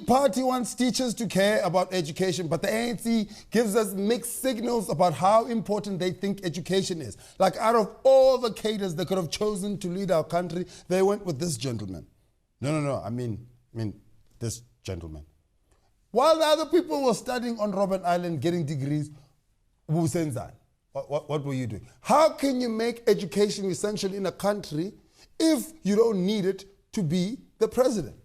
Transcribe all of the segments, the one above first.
party wants teachers to care about education, but the ANC gives us mixed signals about how important they think education is. Like out of all the cadres they could have chosen to lead our country, they went with this gentleman. No, I mean this gentleman. While the other people were studying on Robben Island, getting degrees, what were you doing? How can you make education essential in a country if you don't need it to be the president?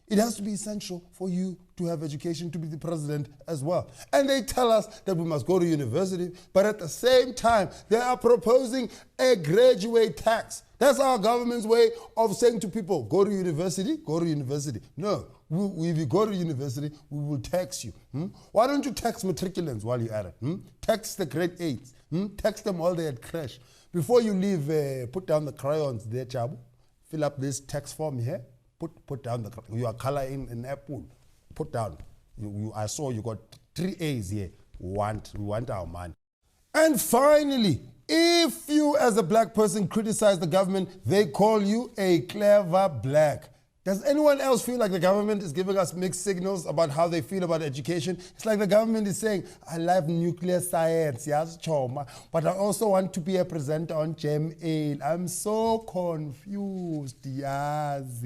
It has to be essential for you to have education to be the president as well. And they tell us that we must go to university, but at the same time, they are proposing a graduate tax. That's our government's way of saying to people, go to university, go to university. No, if you go to university, we will tax you. Why don't you tax matriculants while you're at it? Tax the grade 8s. Tax them while they're at crash. Before you leave, put down the crayons there, Chabu. Fill up this tax form here. Put down your color in an apple. Put down. I saw you got 3 A's here. We want our money. And finally, if you as a black person criticize the government, they call you a clever black. Does anyone else feel like the government is giving us mixed signals about how they feel about education? It's like the government is saying, I love nuclear science, yes, Choma, but I also want to be a presenter on GEM-A. I'm so confused, yes.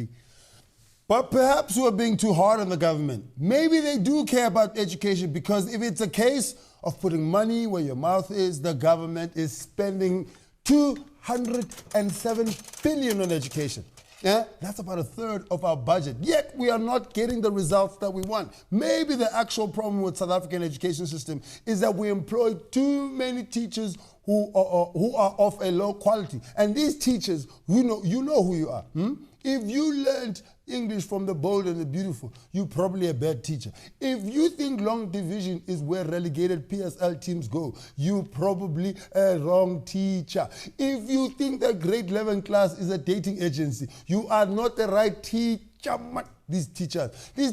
But perhaps we're being too hard on the government. Maybe they do care about education, because if it's a case of putting money where your mouth is, the government is spending 207 billion on education. Yeah, that's about 1/3 of our budget. Yet we are not getting the results that we want. Maybe the actual problem with South African education system is that we employ too many teachers who are of a low quality. And these teachers, you know who you are. If you learned English from the bold and the beautiful, you're probably a bad teacher. If you think long division is where relegated PSL teams go, you're probably a wrong teacher. If you think that grade 11 class is a dating agency, you are not the right teacher. These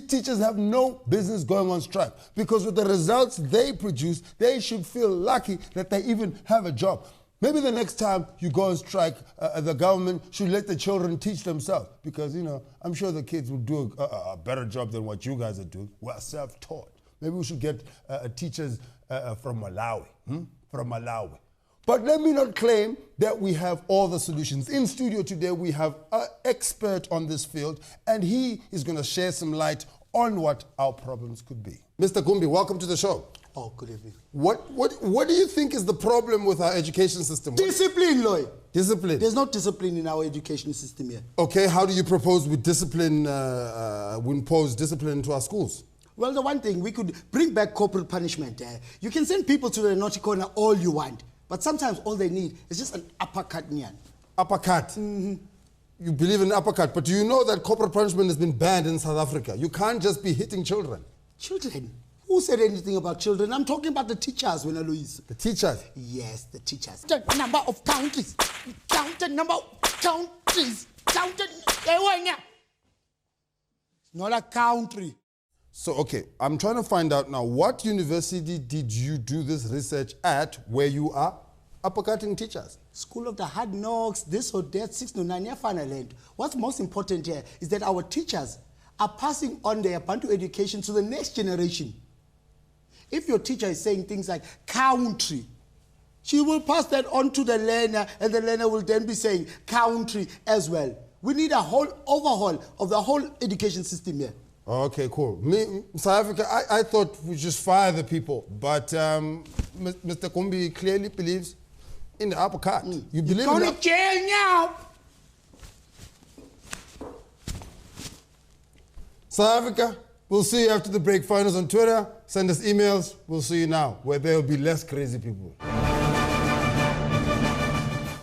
teachers have no business going on strike, because with the results they produce, they should feel lucky that they even have a job. Maybe the next time you go on strike, the government should let the children teach themselves, because, I'm sure the kids will do a better job than what you guys are doing. We're self-taught. Maybe we should get teachers from Malawi. But let me not claim that we have all the solutions. In studio today, we have an expert on this field, and he is going to share some light on what our problems could be. Mr. Gumbi, welcome to the show. Oh, good evening. What do you think is the problem with our education system? Discipline, Loy. Discipline? There's no discipline in our education system here. Okay, how do you propose we impose discipline into our schools? Well, the one thing, we could bring back corporal punishment. You can send people to the naughty corner all you want, but sometimes all they need is just an uppercut. Uppercut? You believe in uppercut, but do you know that corporal punishment has been banned in South Africa? You can't just be hitting children. Children? Who said anything about children? I'm talking about the teachers, Loyiso. The teachers? Yes, the teachers. The number of countries. Count the number of countries. Count the... Not a country. So, okay, I'm trying to find out now, what university did you do this research at where you are uppercutting teachers? School of the Hard Knocks, this or that, 609 year final end. What's most important here is that our teachers are passing on their Bantu education to the next generation. If your teacher is saying things like country, she will pass that on to the learner, and the learner will then be saying country as well. We need a whole overhaul of the whole education system here. Okay, cool. South Africa, I thought we just fire the people, but Mr. Kumbi clearly believes in the uppercut. You believe You're going to jail now. South Africa, we'll see you after the break. Find us on Twitter, send us emails. We'll see you now, where there will be less crazy people.